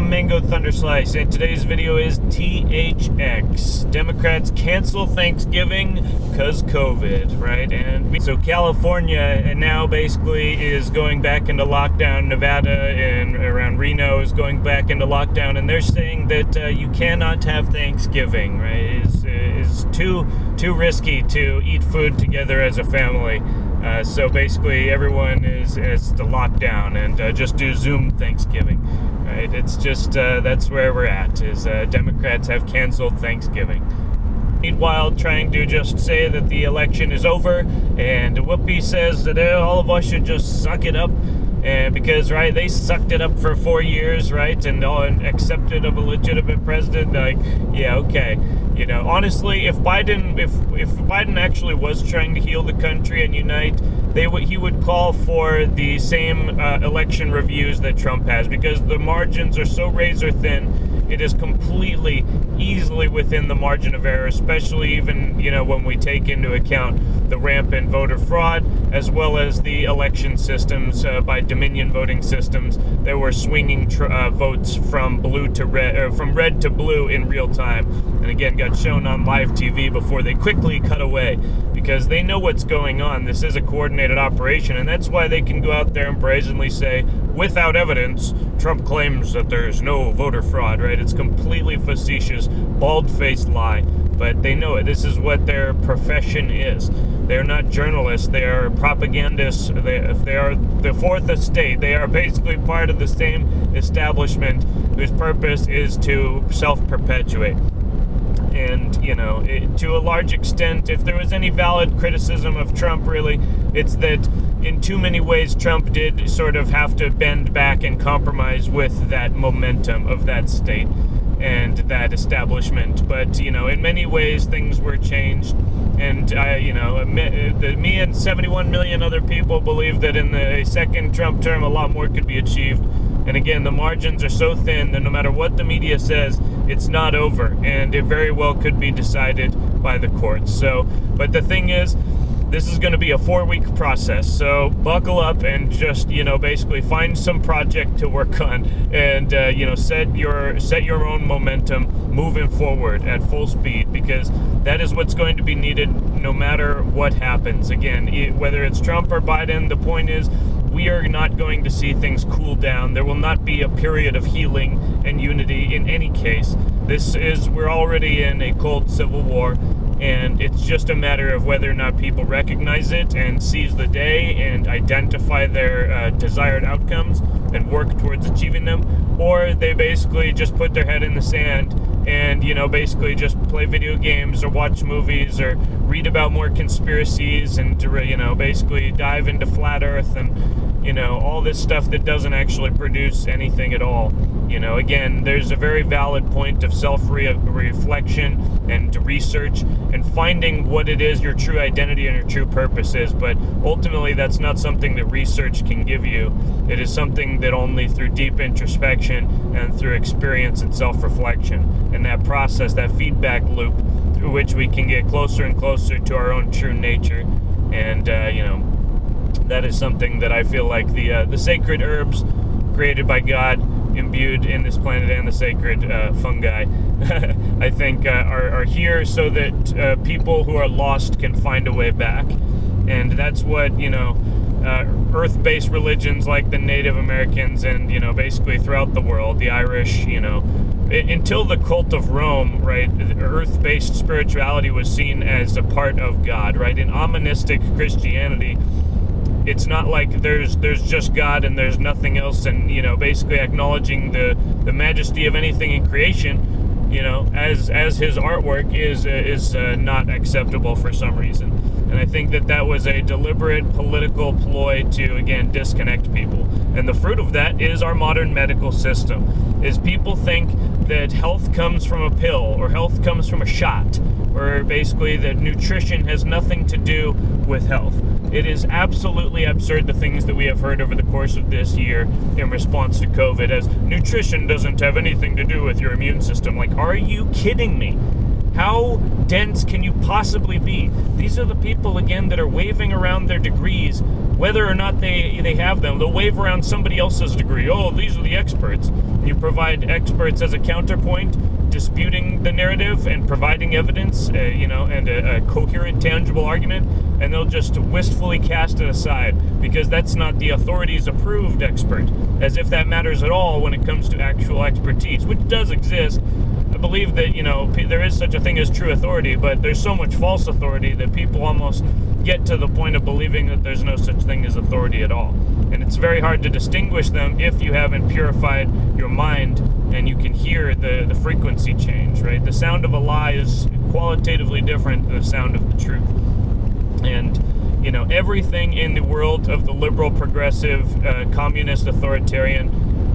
I'm Mango Thunderslice, and today's video is THX. Democrats cancel Thanksgiving because COVID, right? And so California now basically is going back into lockdown. Nevada and around Reno is going back into lockdown, and they're saying that you cannot have Thanksgiving, right? It's too risky to eat food together as a family. So basically everyone is the lockdown and just do Zoom Thanksgiving, right? It's just, that's where we're at, is Democrats have canceled Thanksgiving. Meanwhile, trying to just say that the election is over, and Whoopi says that all of us should just suck it up, and because, right, they sucked it up for 4 years, right, and accepted of a legitimate president. Like, yeah, okay. You know, honestly, if Biden actually was trying to heal the country and unite, he would call for the same election reviews that Trump has, because the margins are so razor thin. It is completely, easily within the margin of error, especially even, you know, when we take into account the rampant voter fraud, as well as the election systems by Dominion voting systems that were swinging votes from blue to red, or from red to blue in real time. And again, got shown on live TV before they quickly cut away, because they know what's going on. This is a coordinated operation, and that's why they can go out there and brazenly say, without evidence, Trump claims that there's no voter fraud, right? It's completely facetious, bald-faced lie, but they know it. This is what their profession is. They're not journalists. They are propagandists. They are the fourth estate. They are basically part of the same establishment whose purpose is to self-perpetuate. And, you know, to a large extent, if there was any valid criticism of Trump, really, it's that in too many ways Trump did sort of have to bend back and compromise with that momentum of that state and that establishment. But, you know, in many ways things were changed. And, you know, me and 71 million other people believe that in the second Trump term a lot more could be achieved. And again, the margins are so thin that no matter what the media says, it's not over, and it very well could be decided by the courts. So, but the thing is, this is going to be a 4-week process, so buckle up and just, you know, basically find some project to work on, and you know, set your own momentum moving forward at full speed, because that is what's going to be needed no matter what happens. Again, whether it's Trump or Biden, the point is, we are not going to see things cool down. There will not be a period of healing and unity in any case. We're already in a cold civil war, and it's just a matter of whether or not people recognize it and seize the day and identify their desired outcomes and work towards achieving them, or they basically just put their head in the sand and, you know, basically just play video games or watch movies or read about more conspiracies and, you know, basically dive into flat earth and, you know, all this stuff that doesn't actually produce anything at all. You know, again, there's a very valid point of self-reflection and research and finding what it is your true identity and your true purpose is, but ultimately that's not something that research can give you. It is something that only through deep introspection and through experience and self-reflection and that process, that feedback loop through which we can get closer and closer to our own true nature. And you know, that is something that I feel like the sacred herbs created by God, imbued in this planet, and the sacred fungi, I think are here so that people who are lost can find a way back. And that's what, you know, earth-based religions like the Native Americans and, you know, basically throughout the world, the Irish, you know, until the cult of Rome, right, earth-based spirituality was seen as a part of God, right? In omonistic Christianity, it's not like there's just God and there's nothing else, and, you know, basically acknowledging the majesty of anything in creation, you know, as his artwork is not acceptable for some reason. And I think that was a deliberate political ploy to, again, disconnect people. And the fruit of that is our modern medical system, is people think that health comes from a pill or health comes from a shot, or basically that nutrition has nothing to do with health. It is absolutely absurd, the things that we have heard over the course of this year in response to COVID, as nutrition doesn't have anything to do with your immune system. Like, are you kidding me? How dense can you possibly be? These are the people, again, that are waving around their degrees, whether or not they have them. They'll wave around somebody else's degree. Oh, these are the experts. You provide experts as a counterpoint, disputing the narrative and providing evidence, and a coherent, tangible argument, and they'll just wistfully cast it aside because that's not the authority's approved expert, as if that matters at all when it comes to actual expertise, which does exist. I believe that, there is such a thing as true authority, but there's so much false authority that people almost get to the point of believing that there's no such thing as authority at all. And it's very hard to distinguish them if you haven't purified your mind and you can hear the frequency change, right? The sound of a lie is qualitatively different than the sound of the truth. And, everything in the world of the liberal, progressive, communist, authoritarian,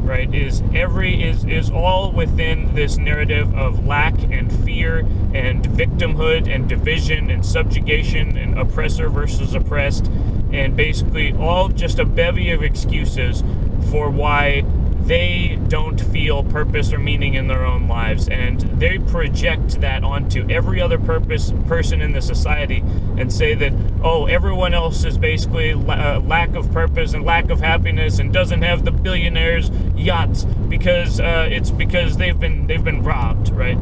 right, is all within this narrative of lack and fear and victimhood and division and subjugation and oppressor versus oppressed, and basically all just a bevy of excuses for why they don't feel purpose or meaning in their own lives, and they project that onto every other person in the society and say that, oh, everyone else is basically lack of purpose and lack of happiness and doesn't have the billionaires' yachts because it's because they've been robbed, right?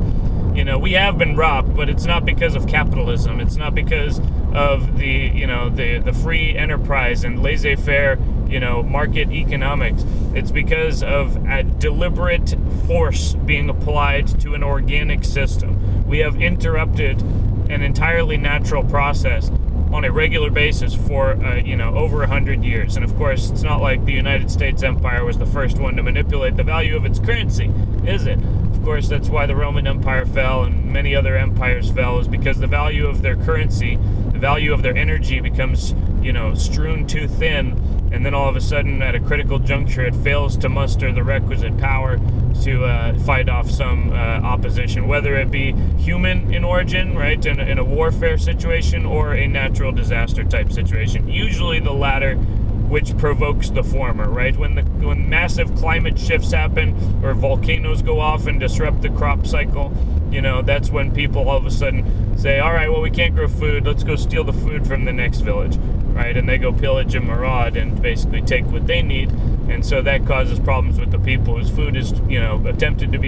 We have been robbed, but it's not because of capitalism. It's not because of the free enterprise and laissez-faire, market economics. It's because of a deliberate force being applied to an organic system. We have interrupted an entirely natural process on a regular basis for over 100 years. And of course, it's not like the United States Empire was the first one to manipulate the value of its currency, is it? Of course, that's why the Roman Empire fell and many other empires fell, is because the value of their currency, the value of their energy becomes, strewn too thin, and then all of a sudden, at a critical juncture, it fails to muster the requisite power to fight off some opposition, whether it be human in origin, right, in a warfare situation, or a natural disaster type situation. Usually the latter, which provokes the former, right? When massive climate shifts happen, or volcanoes go off and disrupt the crop cycle, that's when people all of a sudden say, all right, well, we can't grow food, let's go steal the food from the next village, right? And they go pillage and maraud and basically take what they need, and so that causes problems with the people whose food is, attempted to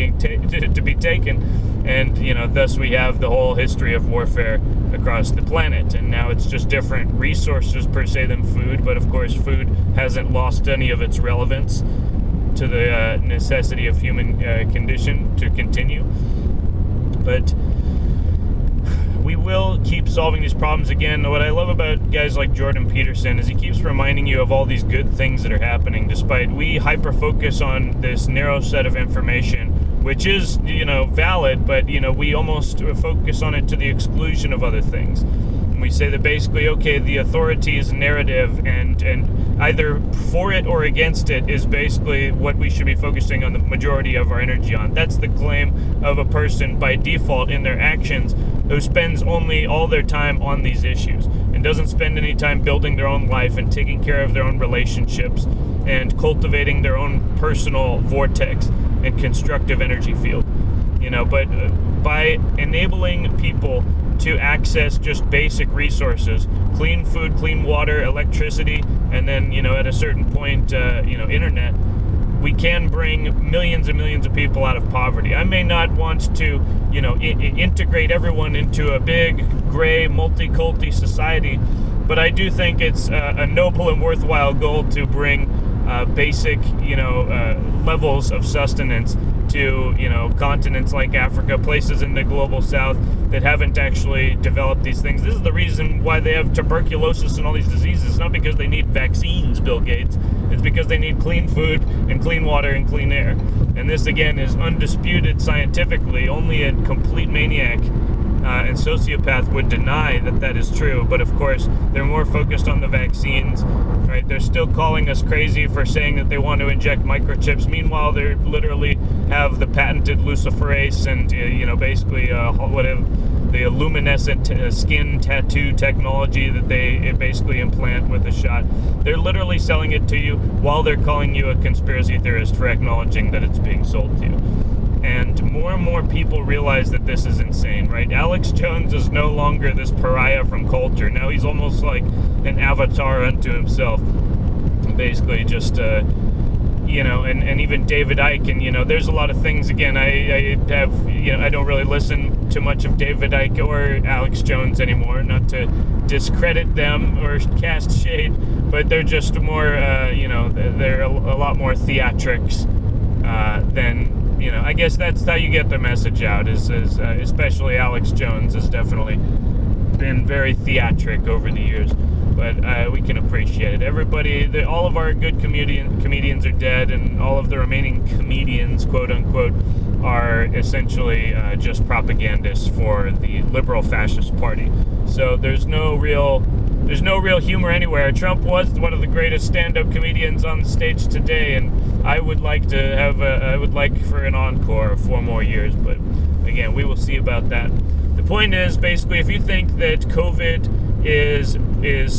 be taken, and thus we have the whole history of warfare across the planet. And now it's just different resources per se than food, but of course food hasn't lost any of its relevance to the necessity of human condition to continue. But we will keep solving these problems. Again, what I love about guys like Jordan Peterson is he keeps reminding you of all these good things that are happening, despite we hyper-focus on this narrow set of information, which is, valid, but, we almost focus on it to the exclusion of other things. And we say that basically, okay, the authority's narrative and either for it or against it is basically what we should be focusing on the majority of our energy on. That's the claim of a person by default in their actions who spends only all their time on these issues and doesn't spend any time building their own life and taking care of their own relationships and cultivating their own personal vortex and constructive energy field. But by enabling people to access just basic resources, clean food, clean water, electricity, and then, at a certain point, internet, we can bring millions and millions of people out of poverty. I may not want to, integrate everyone into a big, gray, multi-culti society, but I do think it's a noble and worthwhile goal to bring basic, levels of sustenance to, continents like Africa, places in the global south that haven't actually developed these things. This is the reason why they have tuberculosis and all these diseases. It's not because they need vaccines, Bill Gates. It's because they need clean food and clean water and clean air. And this, again, is undisputed scientifically. Only a complete maniac and sociopath would deny that is true. But of course, they're more focused on the vaccines, right? They're still calling us crazy for saying that they want to inject microchips. Meanwhile, they literally have the patented luciferase and, basically whatever the luminescent skin tattoo technology that they basically implant with a shot. They're literally selling it to you while they're calling you a conspiracy theorist for acknowledging that it's being sold to you. And more people realize that this is insane, right? Alex Jones is no longer this pariah from culture. Now he's almost like an avatar unto himself. Basically just, and even David Icke, and, there's a lot of things, again, I have, I don't really listen to much of David Icke or Alex Jones anymore, not to discredit them or cast shade, but they're just more, they're a lot more theatrics than, I guess that's how you get the message out, is especially Alex Jones has definitely been very theatric over the years, but we can appreciate it. Everybody, all of our good comedians are dead, and all of the remaining comedians, quote unquote, are essentially just propagandists for the liberal fascist party. So there's no real humor anywhere. Trump was one of the greatest stand-up comedians on the stage today, and I would like for an encore of 4 more years, but again, we will see about that. The point is, basically, if you think that COVID is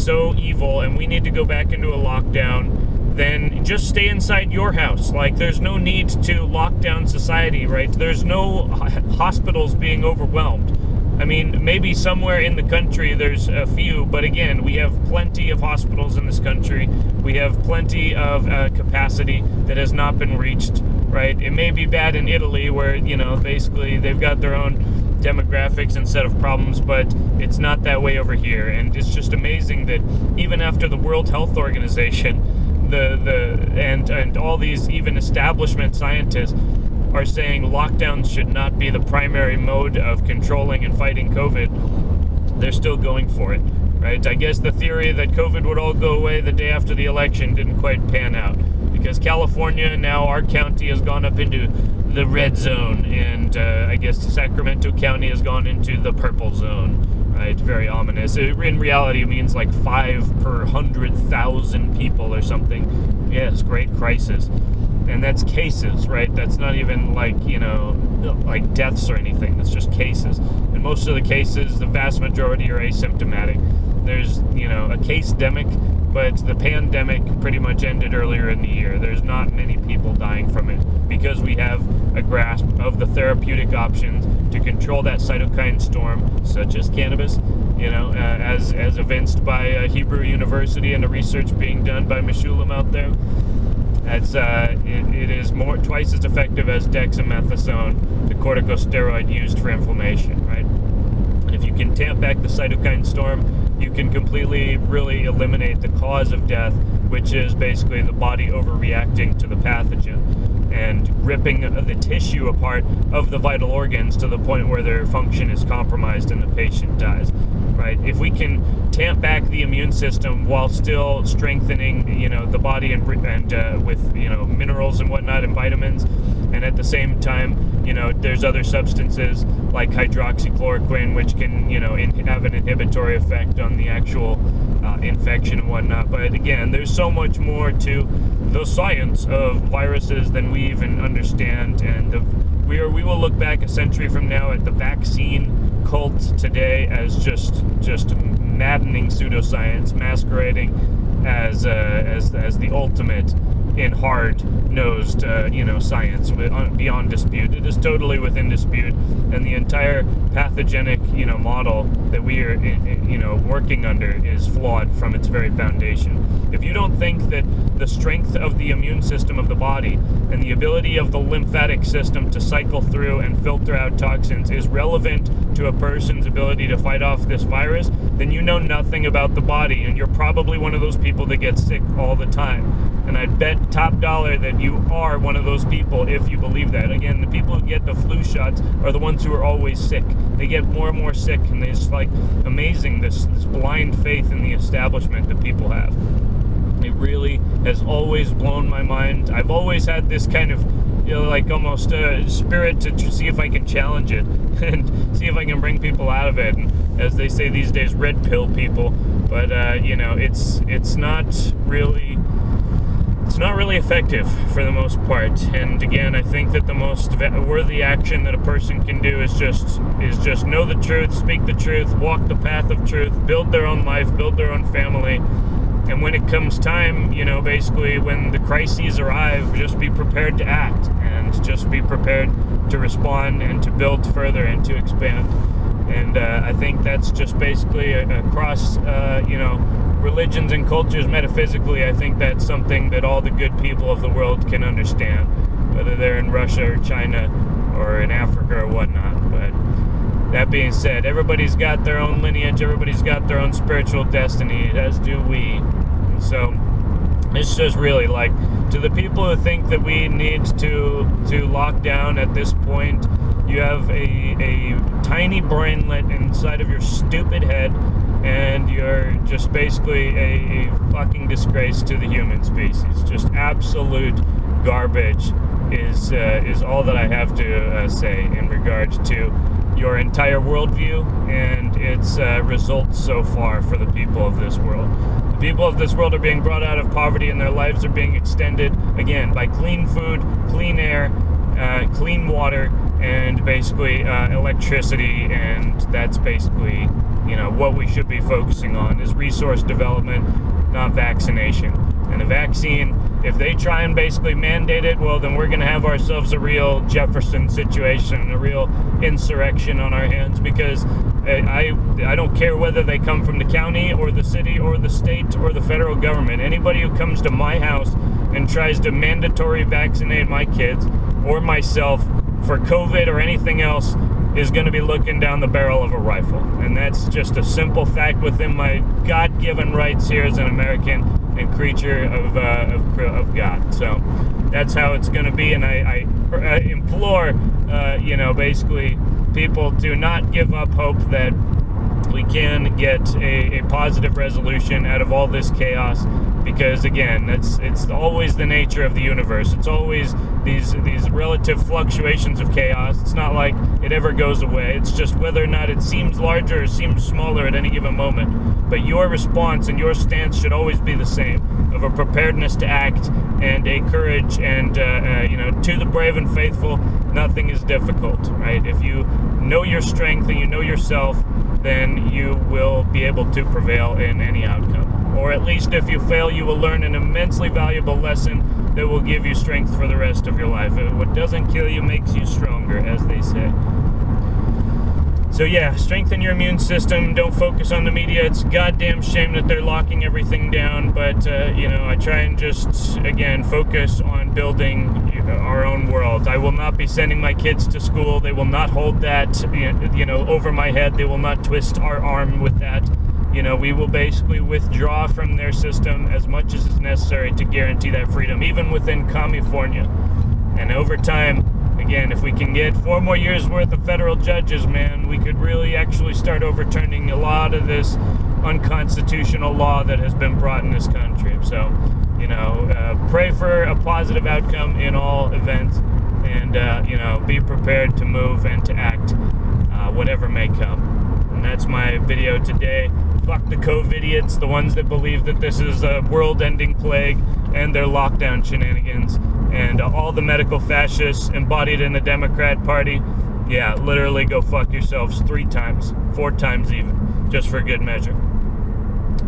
so evil and we need to go back into a lockdown, then just stay inside your house. Like, there's no need to lock down society, right? There's no hospitals being overwhelmed. I mean, maybe somewhere in the country there's a few, but again, we have plenty of hospitals in this country. We have plenty of capacity that has not been reached, right? It may be bad in Italy where, basically they've got their own demographics and set of problems, but it's not that way over here. And it's just amazing that even after the World Health Organization, and all these even establishment scientists are saying lockdowns should not be the primary mode of controlling and fighting COVID, they're still going for it, right? I guess the theory that COVID would all go away the day after the election didn't quite pan out, because California, now our county, has gone up into the red zone, and I guess Sacramento County has gone into the purple zone, right? Very ominous. In reality, it means like 5 per 100,000 people or something. Yes, great crisis. And that's cases, right? That's not even like, like deaths or anything. That's just cases. And most of the cases, the vast majority are asymptomatic. There's, a case-demic, but the pandemic pretty much ended earlier in the year. There's not many people dying from it because we have a grasp of the therapeutic options to control that cytokine storm, such as cannabis, as evinced by Hebrew University and the research being done by Meshulam out there. It is twice as effective as dexamethasone, the corticosteroid used for inflammation, right? And if you can tamp back the cytokine storm, you can completely really eliminate the cause of death, which is basically the body overreacting to the pathogen and ripping the tissue apart of the vital organs to the point where their function is compromised and the patient dies, right? If we can tamp back the immune system while still strengthening, the body and with, minerals and whatnot and vitamins, and at the same time, there's other substances like hydroxychloroquine, which can, have an inhibitory effect on the actual infection and whatnot. But again, there's so much more to the science of viruses than we even understand, and we will look back a century from now at the vaccine cult today as just maddening pseudoscience masquerading as the ultimate in hard-nosed, science beyond dispute. It is totally within dispute, and the entire pathogenic, model that we are, working under is flawed from its very foundation. If you don't think that the strength of the immune system of the body and the ability of the lymphatic system to cycle through and filter out toxins is relevant to a person's ability to fight off this virus, then you know nothing about the body, and you're probably one of those people that gets sick all the time. And I'd bet top dollar that you are one of those people if you believe that. Again, the people who get the flu shots are the ones who are always sick. They get more and more sick, and it's like amazing, this blind faith in the establishment that people have. It really has always blown my mind. I've always had this kind of, almost spirit to see if I can challenge it and see if I can bring people out of it. And as they say these days, red pill people. But it's not really effective for the most part. And again, I think that the most worthy action that a person can do is just know the truth, speak the truth, walk the path of truth, build their own life, build their own family. And when it comes time, basically when the crises arrive, just be prepared to act and just be prepared to respond and to build further and to expand. And I think that's just basically across, religions and cultures metaphysically. I think that's something that all the good people of the world can understand, whether they're in Russia or China or in Africa or whatnot. But that being said, everybody's got their own lineage, everybody's got their own spiritual destiny, as do we. And so it's just really like, to the people who think that we need to lock down at this point, you have a tiny brainlet inside of your stupid head, and you're just basically a fucking disgrace to the human species. Just absolute garbage is all that I have to say in regards to your entire worldview and its results so far for the people of this world. The people of this world are being brought out of poverty, and their lives are being extended, again, by clean food, clean air, clean water, and basically electricity. And that's basically, what we should be focusing on is resource development, not vaccination. And a vaccine, if they try and basically mandate it, well, then we're going to have ourselves a real Jefferson situation, a real insurrection on our hands, because I don't care whether they come from the county or the city or the state or the federal government. Anybody who comes to my house and tries to mandatory vaccinate my kids or myself for COVID or anything else is going to be looking down the barrel of a rifle. And that's just a simple fact within my God-given rights here as an American and creature of God. So that's how it's going to be. And I implore, basically people to not give up hope that we can get a positive resolution out of all this chaos, because again, it's always the nature of the universe. It's always these relative fluctuations of chaos. It's not like it ever goes away. It's just whether or not it seems larger or seems smaller at any given moment. But your response and your stance should always be the same, of a preparedness to act and a courage, and to the brave and faithful, nothing is difficult, right? If you know your strength and you know yourself, then you will be able to prevail in any outcome. Or at least if you fail, you will learn an immensely valuable lesson that will give you strength for the rest of your life. What doesn't kill you makes you stronger, as they say. So yeah, strengthen your immune system. Don't focus on the media. It's a goddamn shame that they're locking everything down, but I try and just, again, focus on building our own world. I will not be sending my kids to school. They will not hold that, over my head. They will not twist our arm with that. We will basically withdraw from their system as much as is necessary to guarantee that freedom, even within California. And over time, again, if we can get 4 more years worth of federal judges, man, we could really actually start overturning a lot of this unconstitutional law that has been brought in this country. So, pray for a positive outcome in all events, and, be prepared to move and to act, whatever may come. And that's my video today. Fuck the COVID-idiots, the ones that believe that this is a world-ending plague and their lockdown shenanigans. And all the medical fascists embodied in the Democrat Party, yeah, literally go fuck yourselves 3 times, 4 times even, just for good measure.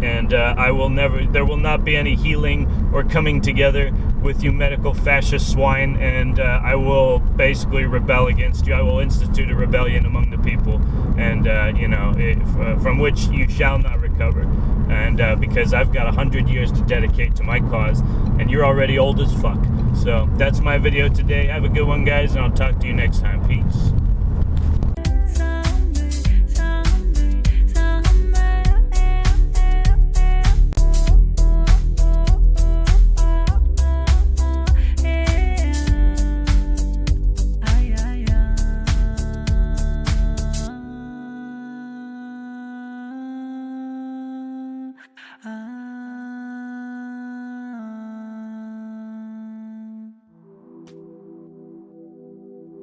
And there will not be any healing or coming together with you medical fascist swine, and I will basically rebel against you. I will institute a rebellion among the people, and from which you shall not recover. And because I've got 100 years to dedicate to my cause, and you're already old as fuck. So that's my video today. Have a good one, guys, and I'll talk to you next time. Peace.